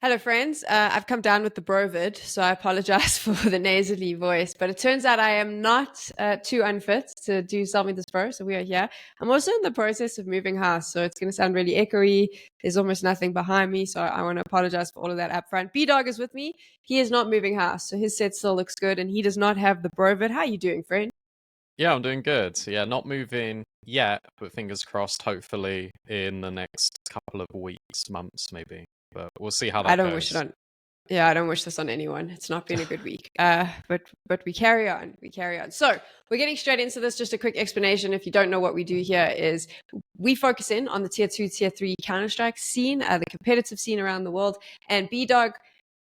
Hello, friends. I've come down with the brovid, so I apologize for the nasally voice. But it turns out I am not too unfit to do Sell Me This Bro, so we are here. I'm also in the process of moving house, so it's going to sound really echoey. There's almost nothing behind me, so I want to apologize for all of that up front. BDog is with me. He is not moving house, so his set still looks good, and he does not have the brovid. How are you doing, friend? Yeah, I'm doing good. Yeah, not moving yet, but fingers crossed, hopefully in the next couple of weeks, months maybe. But we'll see how I that don't wish it goes. on. Yeah, I don't wish this on anyone. It's not been a good week. But we carry on. We carry on. So we're getting straight into this. Just a quick explanation. If you don't know what we do here, is we focus in on the tier 2, tier 3 Counter-Strike scene, the competitive scene around the world. And B-Dog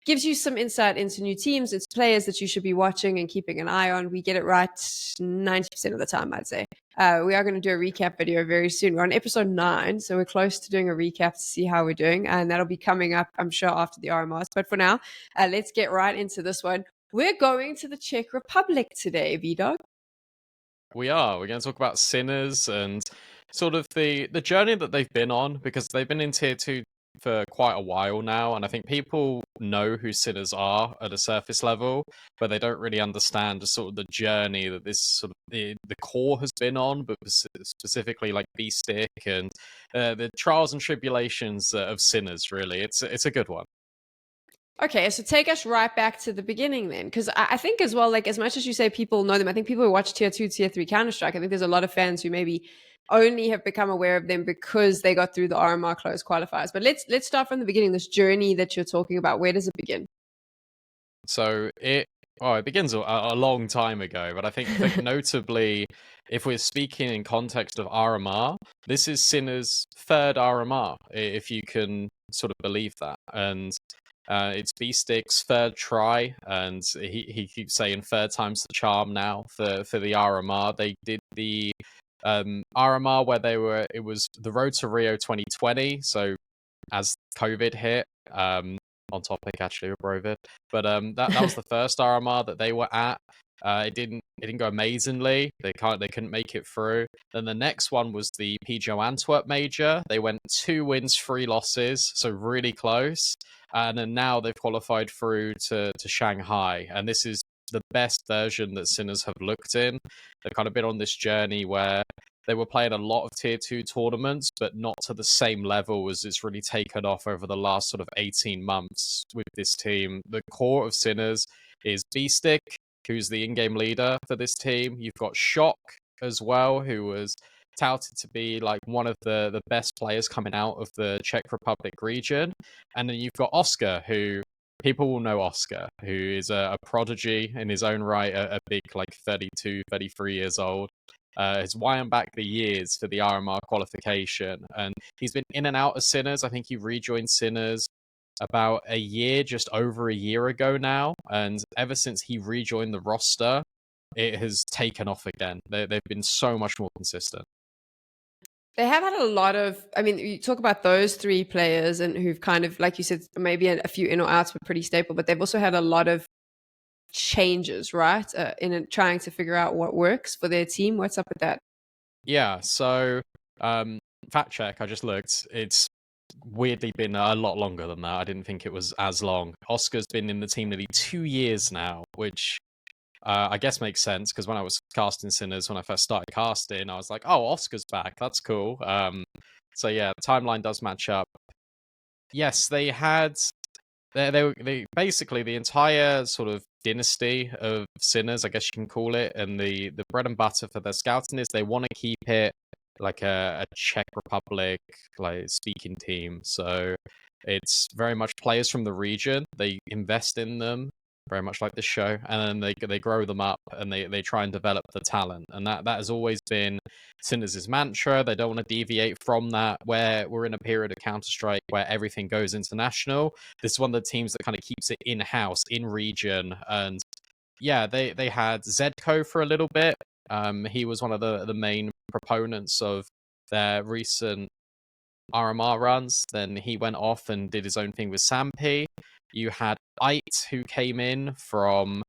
gives you some insight into new teams. It's players that you should be watching and keeping an eye on. We get it right 90% of the time, I'd say. We are going to do a recap video very soon. We're on episode 9, so we're close to doing a recap to see how we're doing, and that'll be coming up, I'm sure, after the RMRs. But for now, let's get right into this one. We're going to the Czech Republic today, V-Dog. We are. We're going to talk about Sinners and sort of the journey that they've been on, because they've been in tier 2 for quite a while now, and I think people know who Sinners are at a surface level, but they don't really understand sort of the journey that this sort of the core has been on, but specifically like B-Stick and the trials and tribulations of Sinners. Really, it's a good one. Okay, so take us right back to the beginning then, because I think as well, like as much as you say people know them, I think people who watch tier 2, tier 3 Counter-Strike, I think there's a lot of fans who maybe only have become aware of them because they got through the RMR close qualifiers. But let's start from the beginning, this journey that you're talking about. Where does it begin? So it begins a long time ago, but I think notably, if we're speaking in context of RMR, this is Sinner's third RMR, if you can sort of believe that, and it's B-Stick's third try, and he keeps saying third time's the charm now for the RMR. They did the RMR where it was the Road to Rio 2020, so as COVID hit, on topic actually with Brovid, but that was the first RMR that they were at. It didn't go amazingly. They couldn't make it through. Then the next one was the PGO Antwerp major. They went 2 wins, 3 losses, so really close. And then now they've qualified through to Shanghai, and this is the best version that Sinners have looked in. They've kind of been on this journey where they were playing a lot of tier 2 tournaments, but not to the same level as it's really taken off over the last sort of 18 months with this team. The core of Sinners is B-Stick, who's the in-game leader for this team. You've got Shock as well, who was touted to be like one of the best players coming out of the Czech Republic region. And then you've got Oscar, who people will know Oscar, who is a prodigy in his own right, a big like 32, 33 years old. Has wound back the years for the RMR qualification, and he's been in and out of Sinners. I think he rejoined Sinners about just over a year ago now, and ever since he rejoined the roster, it has taken off again. They've been so much more consistent. They have had a lot of, I mean, you talk about those 3 players and who've kind of, like you said, maybe a few in or outs were pretty stable, but they've also had a lot of changes, right? In trying to figure out what works for their team. What's up with that? Yeah, so fact check, I just looked. It's weirdly been a lot longer than that. I didn't think it was as long. Oscar's been in the team nearly 2 years now, which I guess makes sense, because when I was casting Sinners, when I first started casting, I was like, oh, Oscar's back. That's cool. So yeah, timeline does match up. Yes, they had they basically the entire sort of dynasty of Sinners, I guess you can call it, and the bread and butter for their scouting is they want to keep it like a Czech Republic like speaking team. So it's very much players from the region. They invest in them, very much like the show, and then they grow them up, and they try and develop the talent. And that has always been Sinners' mantra. They don't want to deviate from that, where we're in a period of Counter-Strike where everything goes international. This is one of the teams that kind of keeps it in-house, in region. And yeah, they had Zedko for a little bit. He was one of the main proponents of their recent RMR runs. Then he went off and did his own thing with Sampi. You had Ait, who came in from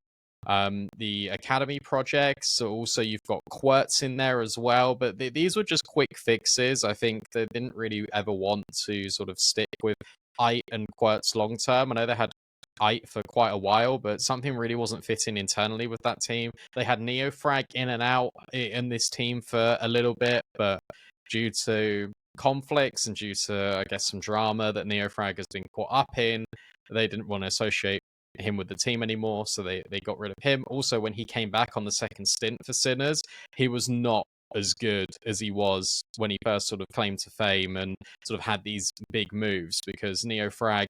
the Academy projects. So also you've got Quirts in there as well. But these were just quick fixes. I think they didn't really ever want to sort of stick with Ait and Quirt's long term. I know they had Ait for quite a while, but something really wasn't fitting internally with that team. They had Neofrag in and out in this team for a little bit, but due to conflicts and due to, I guess, some drama that Neofrag has been caught up in, they didn't want to associate him with the team anymore, so they got rid of him. Also, when he came back on the second stint for Sinners, he was not as good as he was when he first sort of claimed to fame and sort of had these big moves, because Neofrag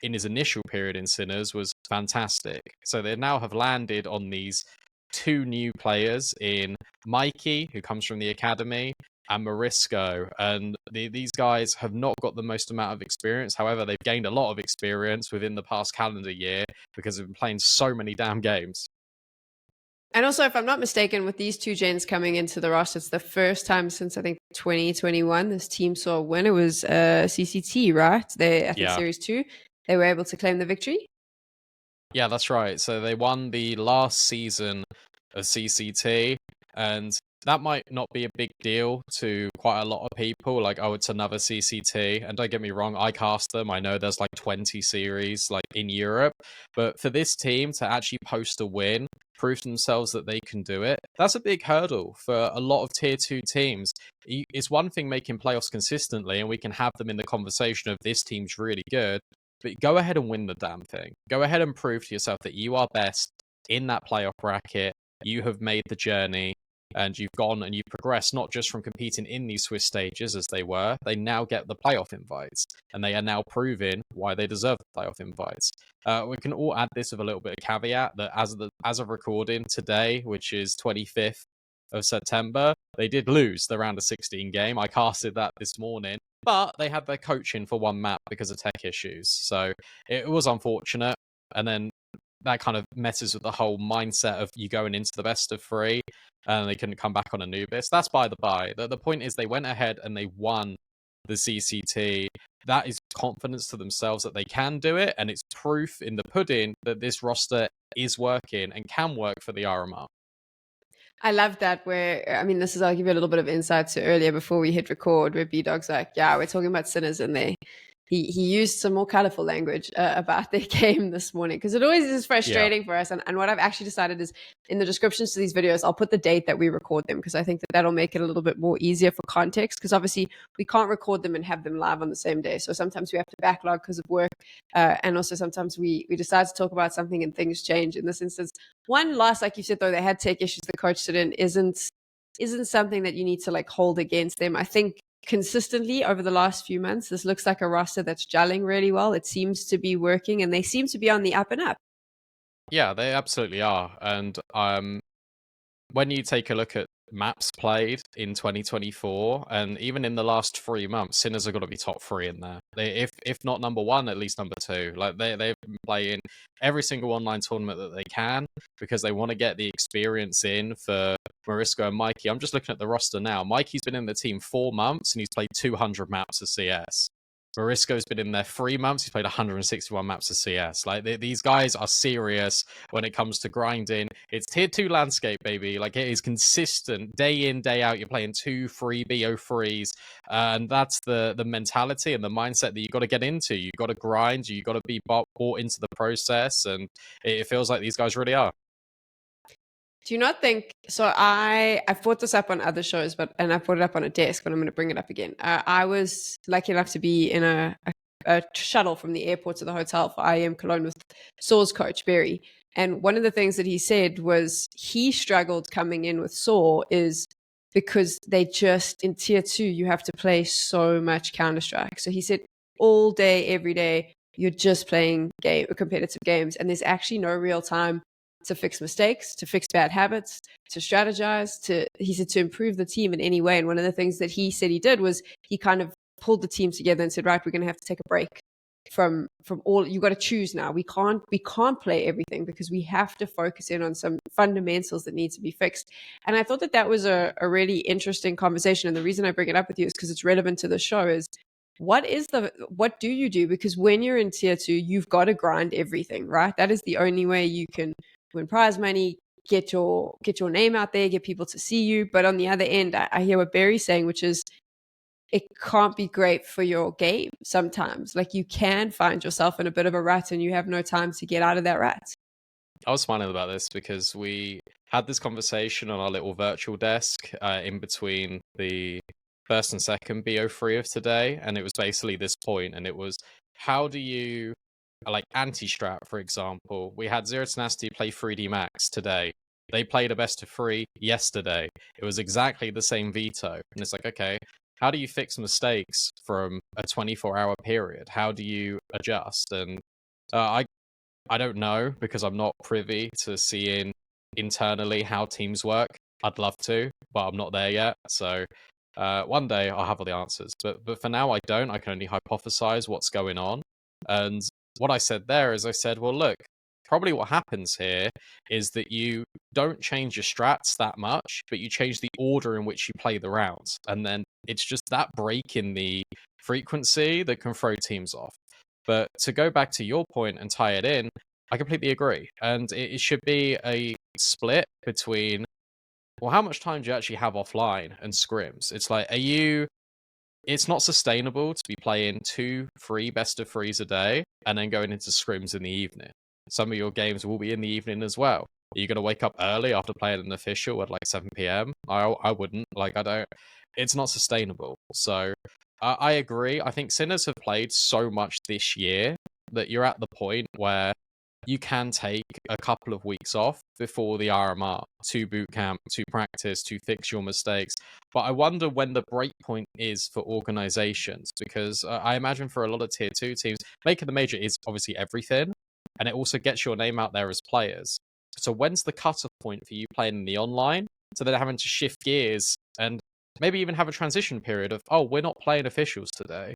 in his initial period in Sinners was fantastic. So they now have landed on these two new players in Mikey, who comes from the academy, and MoriisKo. And these guys have not got the most amount of experience. However, they've gained a lot of experience within the past calendar year because they've been playing so many damn games. And also, if I'm not mistaken, with these two gens coming into the roster, it's the first time since I think 2021 this team saw a win. It was CCT, right? I think Series 2. They were able to claim the victory. Yeah, that's right. So they won the last season of CCT, and that might not be a big deal to quite a lot of people. Like, oh, it's another CCT. And don't get me wrong, I cast them. I know there's like 20 series like in Europe. But for this team to actually post a win, prove to themselves that they can do it, that's a big hurdle for a lot of tier 2 teams. It's one thing making playoffs consistently, and we can have them in the conversation of this team's really good. But go ahead and win the damn thing. Go ahead and prove to yourself that you are best in that playoff bracket. You have made the journey, and you've gone and you've progressed, not just from competing in these Swiss stages as they were. They now get the playoff invites, and they are now proving why they deserve the playoff invites. We can all add this with a little bit of caveat that as of recording today, which is 25th of September, they did lose the round of 16 game. I casted that this morning, but they had their coaching for one map because of tech issues. So it was unfortunate. And then that kind of messes with the whole mindset of you going into the best of 3 and they couldn't come back on Anubis. That's by the by. The point is they went ahead and they won the CCT. That is confidence to themselves that they can do it. And it's proof in the pudding that this roster is working and can work for the RMR. I love that I'll give you a little bit of insight to earlier before we hit record, where BDog's like, yeah, we're talking about Sinners, and he used some more colorful language about their game this morning, because it always is frustrating for us. And what I've actually decided is, in the descriptions to these videos, I'll put the date that we record them, because I think that'll make it a little bit more easier for context, because obviously we can't record them and have them live on the same day. So sometimes we have to backlog because of work. And also sometimes we decide to talk about something and things change. In this instance, one loss, like you said, though, they had tech issues the coach stood in, isn't something that you need to like hold against them. I think consistently over the last few months, this looks like a roster that's gelling really well. It seems to be working, and they seem to be on the up and up. Yeah, they absolutely are. And when you take a look at maps played in 2024, and even in the last 3 months, Sinners have got to be top 3 in there. If not number 1, at least number 2. Like they've been playing every single online tournament that they can, because they want to get the experience in for MoriisKo and Mikey. I'm just looking at the roster now. Mikey's been in the team 4 months, and he's played 200 maps of CS. MoriisKo's been in there 3 months. He's played 161 maps of CS. Like these guys are serious when it comes to grinding. It's tier 2 landscape, baby. Like, it is consistent day in, day out. You're playing 2-3 BO3s, and that's the mentality and the mindset that you got to get into. You got to grind. You got to be bought into the process, and it feels like these guys really are. Do you not think so? I've brought this up on other shows, and I brought it up on a desk, but I'm going to bring it up again. I was lucky enough to be in a shuttle from the airport to the hotel for IEM Cologne with Saw's coach, Barry. And one of the things that he said was he struggled coming in with Saw is because they just, in tier 2, you have to play so much Counter-Strike. So he said all day, every day, you're just playing competitive games, and there's actually no real time to fix mistakes, to fix bad habits, to strategize, he said, to improve the team in any way. And one of the things that he said he did was he kind of pulled the team together and said, right, we're going to have to take a break from all. You got to choose now. We can't play everything, because we have to focus in on some fundamentals that need to be fixed. And I thought that was a really interesting conversation. And the reason I bring it up with you is because it's relevant to the show. Is what do you do? Because when you're in tier 2, you've got to grind everything, right? That is the only way you can win prize money, get your name out there, get people to see you. But on the other end, I hear what Barry's saying, which is it can't be great for your game sometimes. Like you can find yourself in a bit of a rut and you have no time to get out of that rut. I was smiling about this because we had this conversation on our little virtual desk in between the first and second BO3 of today, and it was basically this point, and it was, how do you, like anti-strat, for example, we had Zero Tenacity play 3D Max today. They played a best of 3 yesterday. It was exactly the same veto. And it's like, okay, how do you fix mistakes from a 24-hour period? How do you adjust? And I don't know because I'm not privy to seeing internally how teams work. I'd love to, but I'm not there yet. So one day I'll have all the answers. But for now I don't. I can only hypothesize what's going on. And what I said there is I said, well, look, probably what happens here is that you don't change your strats that much, but you change the order in which you play the rounds. And then it's just that break in the frequency that can throw teams off. But to go back to your point and tie it in, I completely agree. And it should be a split between, well, how much time do you actually have offline and scrims? It's like, it's not sustainable to be playing 2-3 best of threes a day and then going into scrims in the evening. Some of your games will be in the evening as well. Are you going to wake up early after playing an official at like 7 p.m.? I wouldn't. Like, I don't. It's not sustainable. So I agree. I think Sinners have played so much this year that you're at the point where you can take a couple of weeks off before the RMR to boot camp, to practice, to fix your mistakes. But I wonder when the break point is for organizations, because I imagine for a lot of tier 2 teams, making the major is obviously everything, and it also gets your name out there as players. So when's the cutoff point for you playing in the online? So they're having to shift gears and maybe even have a transition period of, oh, we're not playing officials today.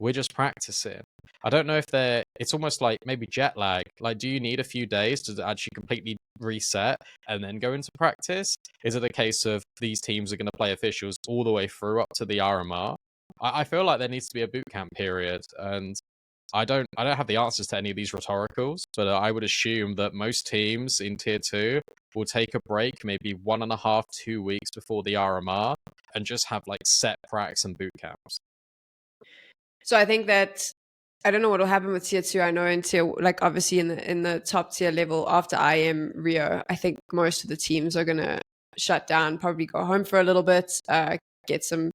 We're just practicing. I don't know if it's almost like maybe jet lag. Like, do you need a few days to actually completely reset and then go into practice? Is it a case of these teams are going to play officials all the way through up to the RMR? I feel like there needs to be a boot camp period, and I don't have the answers to any of these rhetoricals, but I would assume that most teams in tier 2 will take a break maybe 1.5, 2 weeks before the RMR and just have like set pracs and boot camps. So I think that I don't know what will happen with tier 2. I know in tier, like obviously in the top tier level after IM Rio, I think most of the teams are gonna shut down, probably go home for a little bit, get some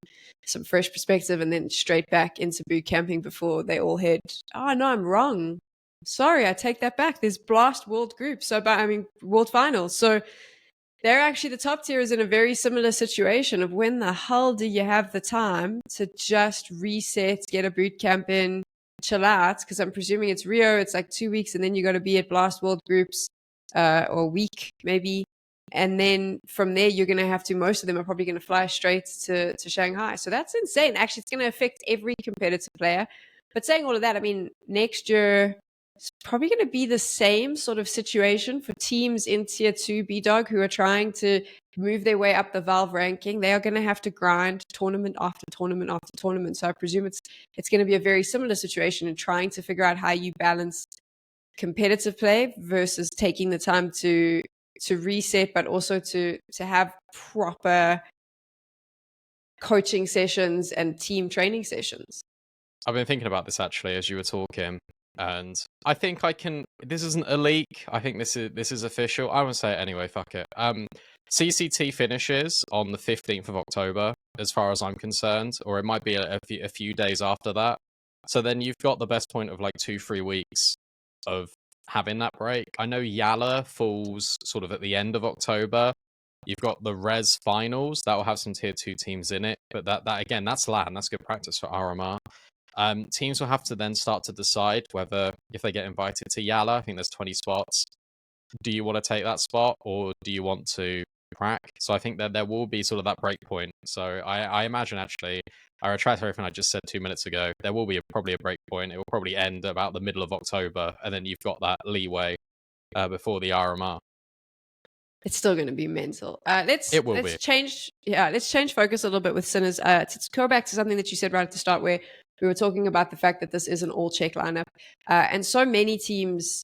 fresh perspective, and then straight back into boot camping before they all head. Oh no, I'm wrong. Sorry, I take that back. There's Blast World Group, World Finals. So they're actually, the top tier is in a very similar situation of when the hell do you have the time to just reset, get a boot camp in, chill out? Because I'm presuming it's Rio, it's like 2 weeks, and then you got to be at Blast World Groups or a week maybe. And then from there, you're going to have to, most of them are probably going to fly straight to Shanghai. So that's insane. Actually, it's going to affect every competitive player. But saying all of that, I mean, next year, it's probably going to be the same sort of situation for teams in tier 2 BDog who are trying to move their way up the Valve ranking. They are going to have to grind tournament after tournament after tournament. So I presume it's going to be a very similar situation in trying to figure out how you balance competitive play versus taking the time to reset, but also to have proper coaching sessions and team training sessions. I've been thinking about this actually as you were talking. And I think I can. This isn't a leak. I think this is official. I won't say it anyway. Fuck it. CCT finishes on the 15th of October, as far as I'm concerned, or it might be a few days after that. So then you've got the best point of like 2-3 weeks of having that break. I know Yala falls sort of at the end of October. You've got the Res finals that will have some tier 2 teams in it, but that again, that's LAN. That's good practice for RMR. Teams will have to then start to decide whether, if they get invited to Yala, I think there's 20 spots, do you want to take that spot or do you want to crack? So I think that there will be sort of that break point. So I imagine actually, I retract everything I just said 2 minutes ago. There will be probably a break point. It will probably end about the middle of October, and then you've got that leeway before the RMR. It's still going to be mental. Let's change focus a little bit with Sinners. To go back to something that you said right at the start, where we were talking about the fact that this is an all-Czech lineup, and so many teams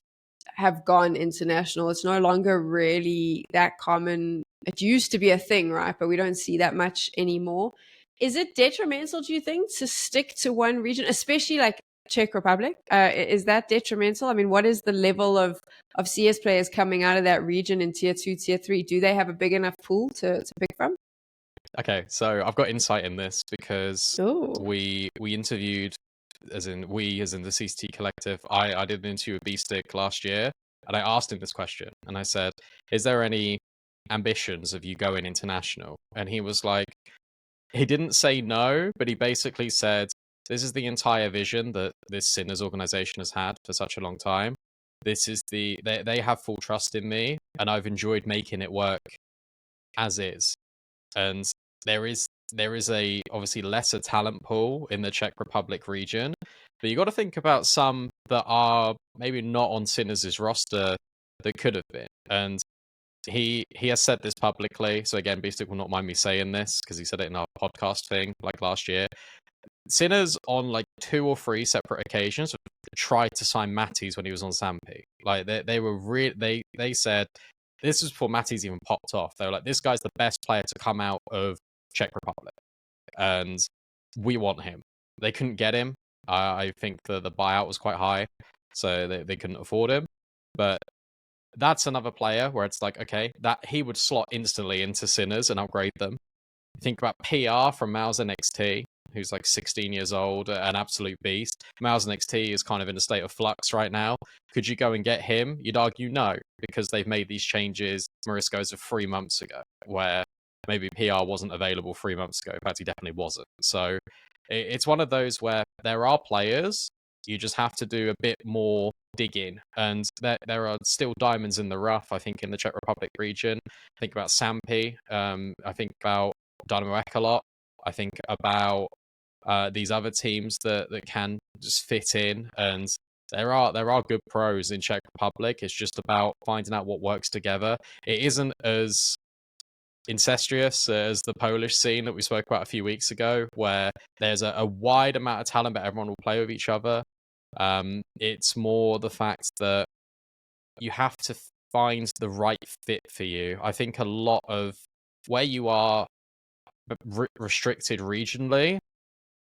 have gone international. It's no longer really that common. It used to be a thing, right? But we don't see that much anymore. Is it detrimental, do you think, to stick to one region, especially like Czech Republic? Is that detrimental? I mean, what is the level of CS players coming out of that region in tier 2, tier 3? Do they have a big enough pool to pick from? Okay, so I've got insight in this because Oh, we interviewed, as in the CCT collective. I did an interview with B-Stick last year, and I asked him this question, and I said, "Is there any ambitions of you going international?" And he was like, he didn't say no, but he basically said, "This is the entire vision that this Sinners organization has had for such a long time. This is they have full trust in me, and I've enjoyed making it work as is." And there is a obviously lesser talent pool in the Czech Republic region, but you got to think about some that are maybe not on Sinners' roster that could have been. And he has said this publicly, so again, Beastic will not mind me saying this because he said it in our podcast thing like last year. Sinners on like 2 or 3 separate occasions tried to sign Matties when he was on Sampi. Like they were they said this was before Matties even popped off. They were like, this guy's the best player to come out of Czech Republic, and we want him. They couldn't get him. I think the buyout was quite high, so they couldn't afford him. But that's another player where it's like, okay, that he would slot instantly into Sinners and upgrade them. Think about PR from Mouse NXT, who's like 16 years old, an absolute beast. Mouse NXT is kind of in a state of flux right now. Could you go and get him? You'd argue no, because they've made these changes. MoriisKo's of 3 months ago, where maybe PR wasn't available 3 months ago. In fact, he definitely wasn't. So it's one of those where there are players, you just have to do a bit more digging, and there are still diamonds in the rough. I think in the Czech Republic region, think about Sampi. I think about Dynamo Ecolot. I think about these other teams that can just fit in, and there are good pros in Czech Republic. It's just about finding out what works together. It isn't as incestuous as the Polish scene that we spoke about a few weeks ago, where there's a wide amount of talent, but everyone will play with each other. It's more the fact that you have to find the right fit for you. I think a lot of where you are restricted regionally,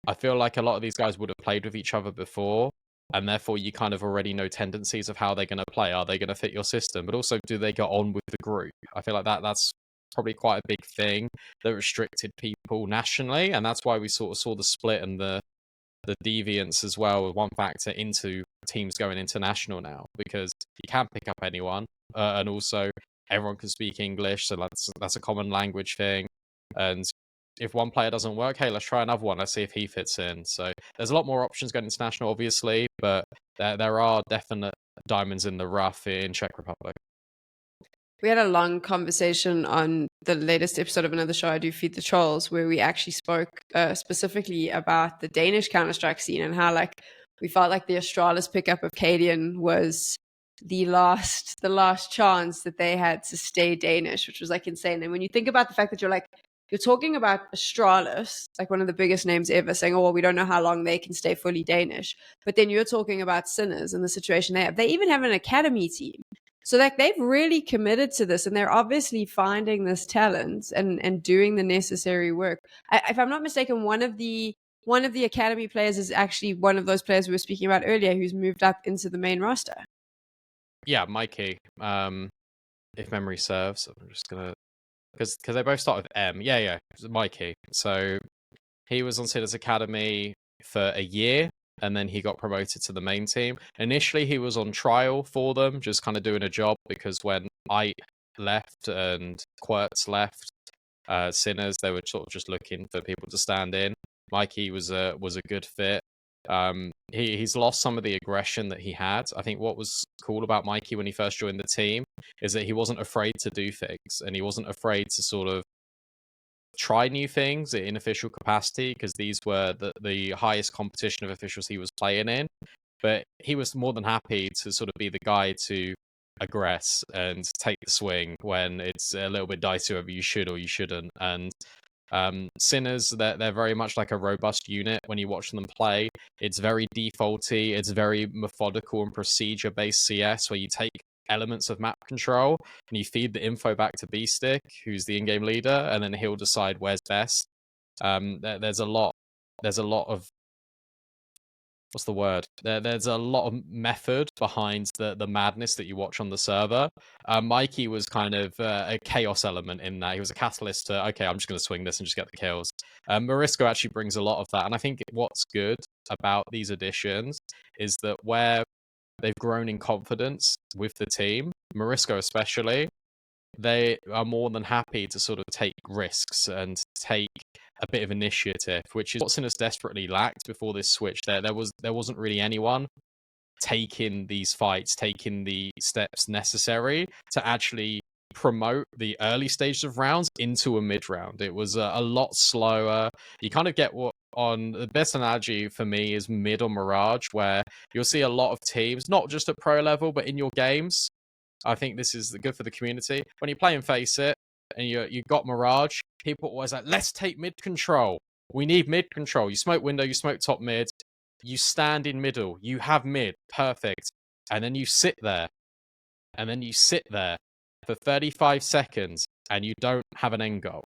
I feel like a lot of these guys would have played with each other before, and therefore you kind of already know tendencies of how they're going to play. Are they going to fit your system? But also, do they get on with the group? I feel like that's probably quite a big thing that restricted people nationally, and that's why we sort of saw the split and the deviance as well, one factor into teams going international now, because you can pick up anyone, and also everyone can speak English, so that's a common language thing. And if one player doesn't work, hey, let's try another one. Let's see if he fits in. So there's a lot more options going international, obviously, but there are definite diamonds in the rough in Czech Republic. We had a long conversation on the latest episode of another show I do, Feed the Trolls, where we actually spoke specifically about the Danish Counter-Strike scene and how like we felt like the Astralis pickup of Cadian was the last chance that they had to stay Danish, which was like insane. And when you think about the fact that you're talking about Astralis, like one of the biggest names ever, saying, oh, well, we don't know how long they can stay fully Danish. But then you're talking about Sinners and the situation they have. They even have an academy team. So like they've really committed to this, and they're obviously finding this talent and doing the necessary work. If I'm not mistaken, one of the academy players is actually one of those players we were speaking about earlier who's moved up into the main roster. Yeah, Mikey. If memory serves, I'm just gonna because they both start with M. Yeah, Mikey. So he was on Sinners Academy for a year, and then he got promoted to the main team. Initially, he was on trial for them, just kind of doing a job, because when I left and Quirts left Sinners, they were sort of just looking for people to stand in. Mikey was a good fit. He's lost some of the aggression that he had. I think what was cool about Mikey when he first joined the team is that he wasn't afraid to do things, and he wasn't afraid to sort of try new things in official capacity, because these were the highest competition of officials he was playing in. But he was more than happy to sort of be the guy to aggress and take the swing when it's a little bit dicey whether you should or you shouldn't. And Sinners, they're very much like a robust unit when you watch them play. It's very defaulty, it's very methodical and procedure based CS, where you take elements of map control and you feed the info back to B-Stick, who's the in-game leader, and then he'll decide where's best. There's a lot of, what's the word? There's a lot of method behind the madness that you watch on the server. Mikey was kind of a chaos element in that. He was a catalyst to, okay, I'm just going to swing this and just get the kills. MoriisKo actually brings a lot of that. And I think what's good about these additions is that where they've grown in confidence with the team, MoriisKo especially, they are more than happy to sort of take risks and take a bit of initiative, which is what Sinners desperately lacked before this switch. There wasn't really anyone taking these fights, taking the steps necessary to actually promote the early stages of rounds into a mid round. It was a lot slower. You kind of get what on the best analogy for me is mid or Mirage, where you'll see a lot of teams, not just at pro level, but in your games. I think this is good for the community. When you play and face it, and you got Mirage, people are always like, let's take mid control. We need mid control. You smoke window, you smoke top mid, you stand in middle, you have mid, perfect. And then you sit there. And then you sit there for 35 seconds and you don't have an end goal.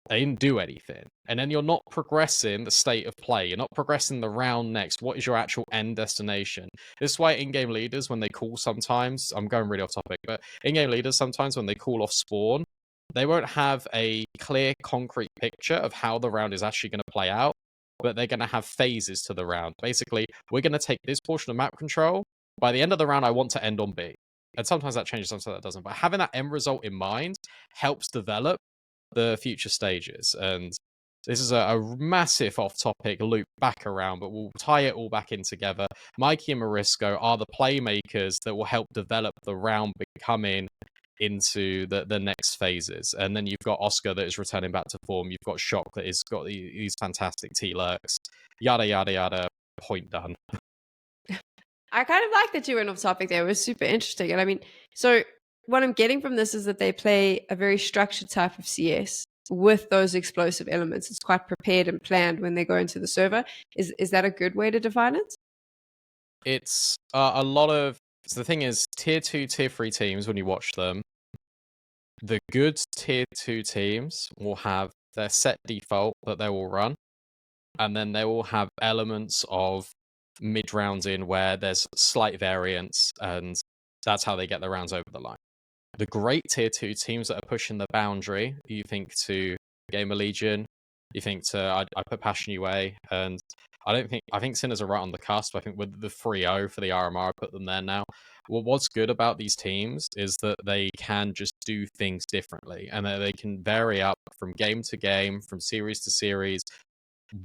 They didn't do anything. And then you're not progressing the state of play. You're not progressing the round next. What is your actual end destination? This is why in-game leaders, when they call sometimes, I'm going really off topic, but in-game leaders sometimes when they call off spawn, they won't have a clear, concrete picture of how the round is actually going to play out, but they're going to have phases to the round. Basically, we're going to take this portion of map control. By the end of the round, I want to end on B. And sometimes that changes, sometimes that doesn't. But having that end result in mind helps develop the future stages. And this is a massive off-topic loop back around, but we'll tie it all back in together. Mikey and MoriisKo are the playmakers that will help develop the round becoming into the next phases. And then you've got Oscar that is returning back to form. You've got Shock that has got these fantastic T-lurks. Yada, yada, yada. Point done. I kind of like that you went off topic there. It was super interesting. And I mean, so what I'm getting from this is that they play a very structured type of CS with those explosive elements. It's quite prepared and planned when they go into the server. Is that a good way to define it? It's a lot of... So the thing is, tier 2, tier 3 teams, when you watch them, the good tier 2 teams will have their set default that they will run, and then they will have elements of mid rounds in where there's slight variance, and that's how they get the rounds over the line. The great tier 2 teams that are pushing the boundary, you think to Gamer Legion, you think to I put Passion UA, and I think Sinners are right on the cusp. I think with the 3-0 for the RMR, I put them there now. Well, what's good about these teams is that they can just do things differently, and that they can vary up from game to game, from series to series,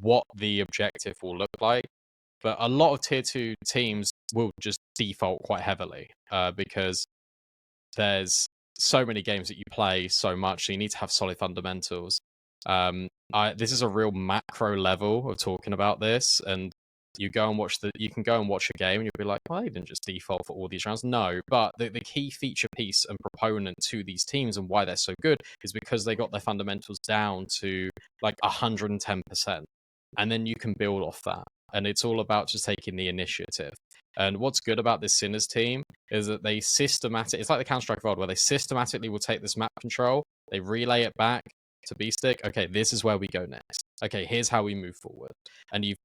what the objective will look like. But a lot of tier 2 teams will just default quite heavily because there's so many games that you play so much, so you need to have solid fundamentals. This is a real macro level of talking about this, and you can go and watch a game and you'll be like, well, they didn't just default for all these rounds. No, but the key feature piece and proponent to these teams and why they're so good is because they got their fundamentals down to like 110%. And then you can build off that. And it's all about just taking the initiative. And what's good about this Sinners team is that they it's like the Counter-Strike VOD, where they systematically will take this map control, they relay it back to B-Stick. Okay, this is where we go next. Okay, here's how we move forward. And you've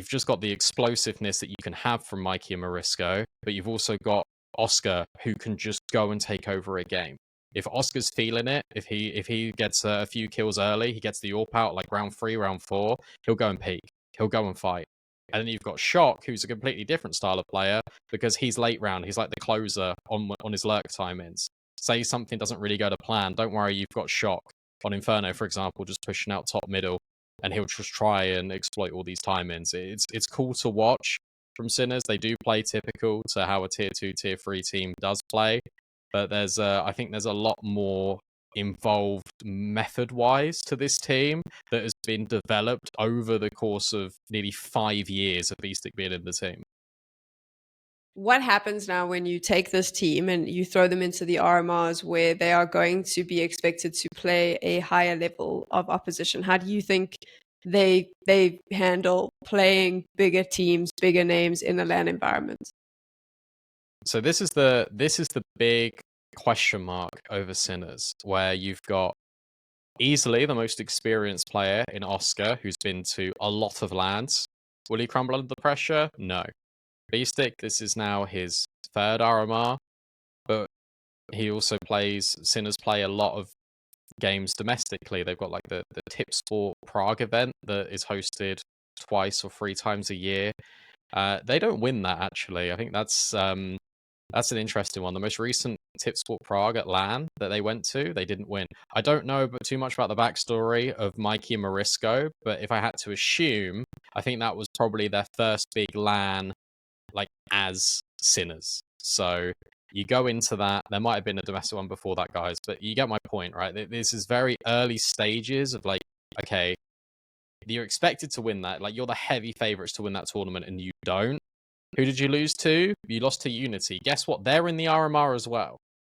just got the explosiveness that you can have from Mikey and MoriisKo, but you've also got Oscar, who can just go and take over a game. If Oscar's feeling it, if he gets a few kills early, he gets the AWP out like round 3, round 4, he'll go and peek. He'll go and fight. And then you've got Shock, who's a completely different style of player because he's late round. He's like the closer on his lurk timings. Say something doesn't really go to plan, don't worry, you've got Shock on Inferno, for example, just pushing out top middle, and he'll just try and exploit all these timings. It's cool to watch from Sinners. They do play typical to how a tier 2, tier 3 team does play. But I think there's a lot more involved method-wise to this team that has been developed over the course of nearly 5 years of B-Stick being in the team. What happens now when you take this team and you throw them into the RMRs where they are going to be expected to play a higher level of opposition? How do you think they handle playing bigger teams, bigger names in a LAN environment? So this is the big question mark over Sinners, where you've got easily the most experienced player in Oscar, who's been to a lot of lands. Will he crumble under the pressure? No. Beastick, this is now his third RMR, but he also Sinners play a lot of games domestically. They've got like the Tip Sport Prague event that is hosted twice or three times a year. They don't win that, actually. I think that's an interesting one. The most recent Tip Sport Prague at LAN that they went to, they didn't win. I don't know too much about the backstory of Mikey and MoriisKo, but if I had to assume, I think that was probably their first big LAN, like, as Sinners. So you go into that. There might have been a domestic one before that, guys, but you get my point, right? This is very early stages of, like, okay, you're expected to win that. Like, you're the heavy favorites to win that tournament, and you don't. Who did you lose to? You lost to Unity. Guess what? They're in the RMR as well.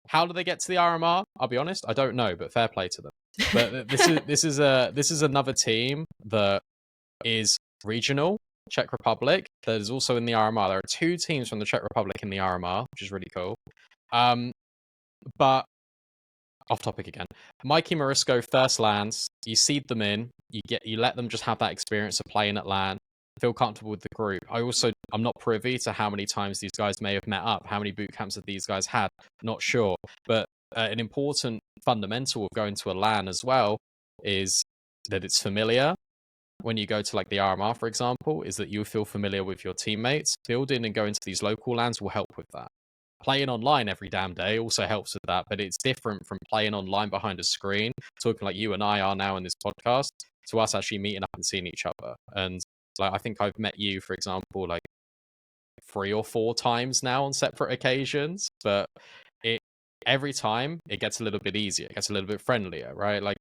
How do they get to the RMR? I'll be honest, I don't know, but fair play to them. But this is another team that is regional, Czech Republic, that is also in the RMR. There are two teams from the Czech Republic in the RMR, which is really cool. But off topic again. Mikey and MoriisKo first lands, you seed them in, you let them just have that experience of playing at LAN, feel comfortable with the group. I'm not privy to how many times these guys may have met up, how many boot camps have these guys had, not sure. But an important fundamental of going to a LAN as well is that it's familiar. When you go to like the RMR, for example, is that you feel familiar with your teammates. Building and going to these local LANs will help with that. Playing online every damn day also helps with that, but it's different from playing online behind a screen, talking like you and I are now in this podcast, to us actually meeting up and seeing each other. And like, I think I've met you, for example, like 3 or 4 times now on separate occasions, but every time it gets a little bit easier, it gets a little bit friendlier, right? Like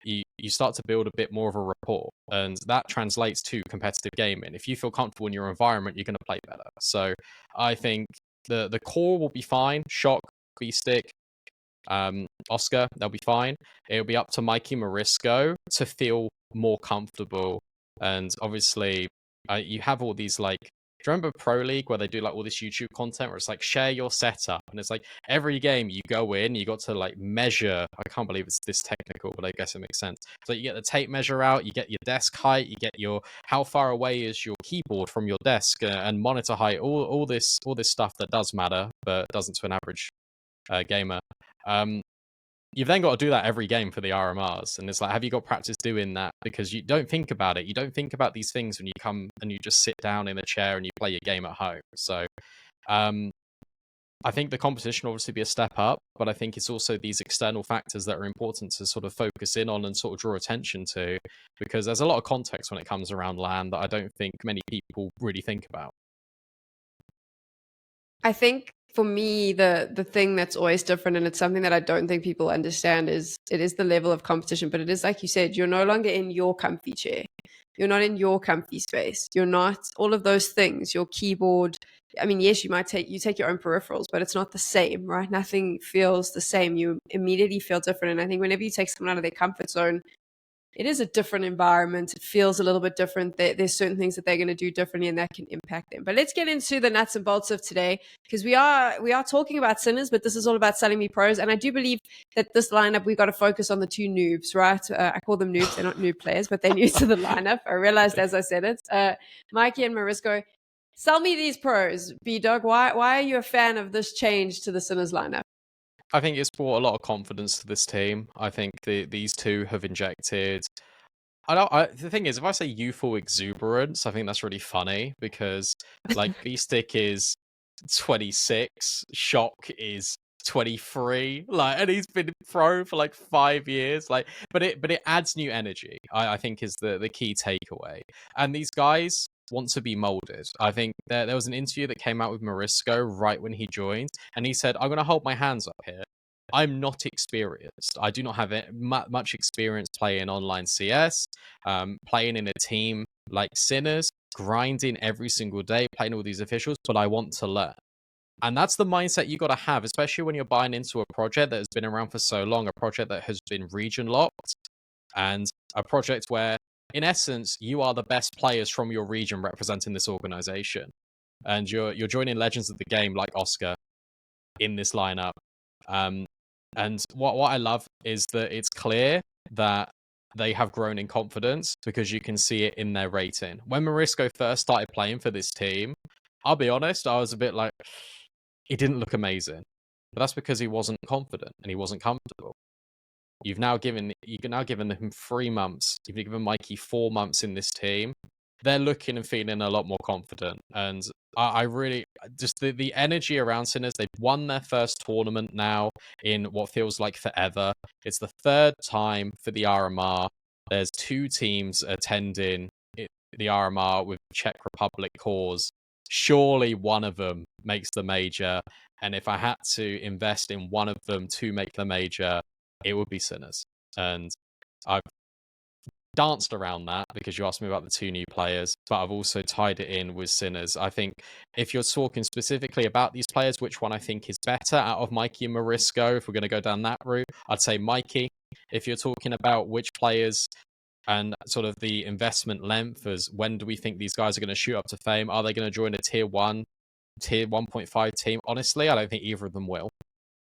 you start to build a bit more of a rapport, and that translates to competitive gaming. If you feel comfortable in your environment, you're going to play better. So I think the core will be fine. Shock, Beastick, Oscar, they'll be fine. It'll be up to Mikey and MoriisKo to feel more comfortable. And obviously, you have all these, like, do you remember Pro League where they do like all this YouTube content where it's like share your setup, and it's like every game you go in, you got to like measure. I can't believe it's this technical, but I guess it makes sense. So you get the tape measure out, you get your desk height, you get your how far away is your keyboard from your desk, and monitor height, all this stuff that does matter, but doesn't to an average gamer. You've then got to do that every game for the RMRs, and it's like, have you got practice doing that? Because you don't think about it. You don't think about these things when you come and you just sit down in a chair and you play your game at home. So I think the competition will obviously be a step up, but I think it's also these external factors that are important to sort of focus in on and sort of draw attention to, because there's a lot of context when it comes around LAN that I don't think many people really think about. I think for me, the thing that's always different, and it's something that I don't think people understand, is it is the level of competition. But it is, like you said, you're no longer in your comfy chair. You're not in your comfy space. You're not all of those things. Your keyboard. I mean, yes, you take your own peripherals, but it's not the same, right? Nothing feels the same. You immediately feel different. And I think whenever you take someone out of their comfort zone, it is a different environment. It feels a little bit different. There's certain things that they're going to do differently, and that can impact them. But let's get into the nuts and bolts of today, because we are talking about Sinners, but this is all about selling me pros. And I do believe that this lineup, we got to focus on the 2 noobs, right? I call them noobs. They're not noob players, but they're new to the lineup. I realized as I said it. Mikey and MoriisKo, sell me these pros. BDog, why are you a fan of this change to the Sinners lineup? I think it's brought a lot of confidence to this team. I think these two have injected. The thing is, if I say youthful exuberance, I think that's really funny, because like Beastick is 26, Shock is 23, like, and he's been pro for like 5 years, like, but it adds new energy. I think is the key takeaway, and these guys want to be molded. I think there was an interview that came out with MoriisKo right when he joined, and he said, I'm going to hold my hands up here. I'm not experienced. I do not have much experience playing online CS, playing in a team like Sinners, grinding every single day, playing all these officials, but I want to learn. And that's the mindset you got to have, especially when you're buying into a project that has been around for so long, a project that has been region locked, and a project where, in essence, you are the best players from your region representing this organization. And you're joining legends of the game like Oscar in this lineup. And what I love is that it's clear that they have grown in confidence because you can see it in their rating. When MoriisKo first started playing for this team, I'll be honest, I was a bit like, it didn't look amazing. But that's because he wasn't confident and he wasn't comfortable. You've now given him 3 months. You've given Mikey 4 months in this team. They're looking and feeling a lot more confident. And I really just the energy around Sinners. They've won their first tournament now in what feels like forever. It's the 3rd time for the RMR. There's 2 teams attending the RMR with Czech Republic cause. Surely one of them makes the major. And if I had to invest in one of them to make the major, it would be Sinners. And I've danced around that because you asked me about the 2 new players, but I've also tied it in with Sinners. I think if you're talking specifically about these players, which one I think is better out of Mikey and MoriisKo, if we're going to go down that route, I'd say Mikey. If you're talking about which players and sort of the investment length as when do we think these guys are going to shoot up to fame? Are they going to join a tier 1, tier 1.5 team? Honestly, I don't think either of them will.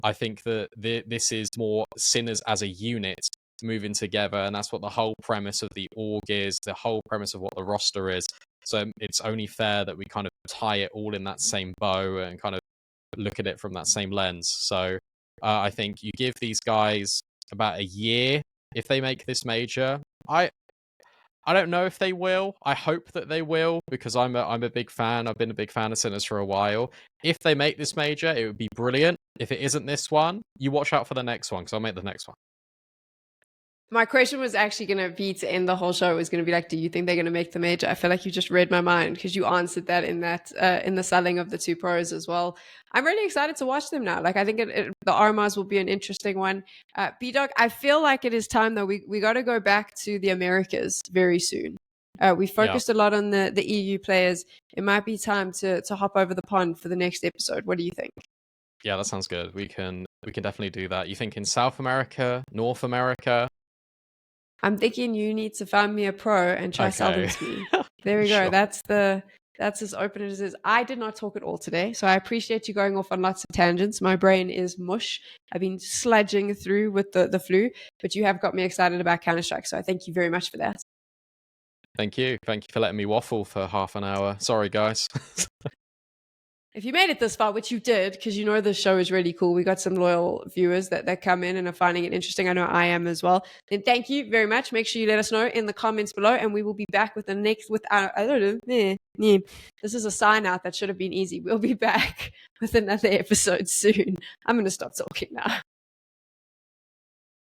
I think that this is more Sinners as a unit moving together, and that's what the whole premise of the org is, the whole premise of what the roster is. So it's only fair that we kind of tie it all in that same bow and kind of look at it from that same lens. So I think you give these guys about a year if they make this major. I don't know if they will. I hope that they will because I'm a big fan. I've been a big fan of Sinners for a while. If they make this major, it would be brilliant. If it isn't this one, you watch out for the next one because I'll make the next one. My question was actually going to be to end the whole show. It was going to be like, do you think they're going to make the major? I feel like you just read my mind because you answered that in the selling of the 2 pros as well. I'm really excited to watch them now. Like, I think the RMRs will be an interesting one. BDog, I feel like it is time though. We got to go back to the Americas very soon. We focused a lot on the EU players. It might be time to hop over the pond for the next episode. What do you think? Yeah, that sounds good. We can definitely do that. You think in South America, North America? I'm thinking you need to find me a pro and try sell them to me. There we go. Sure. That's as open as it is. I did not talk at all today, so I appreciate you going off on lots of tangents. My brain is mush. I've been sledging through with the flu, but you have got me excited about Counter-Strike, so I thank you very much for that. Thank you. Thank you for letting me waffle for half an hour. Sorry, guys. If you made it this far, which you did, because you know the show is really cool, we got some loyal viewers that come in and are finding it interesting. I know I am as well. Then thank you very much. Make sure you let us know in the comments below, and we will be back with the next. I don't know. This is a sign out that should have been easy. We'll be back with another episode soon. I'm going to stop talking now.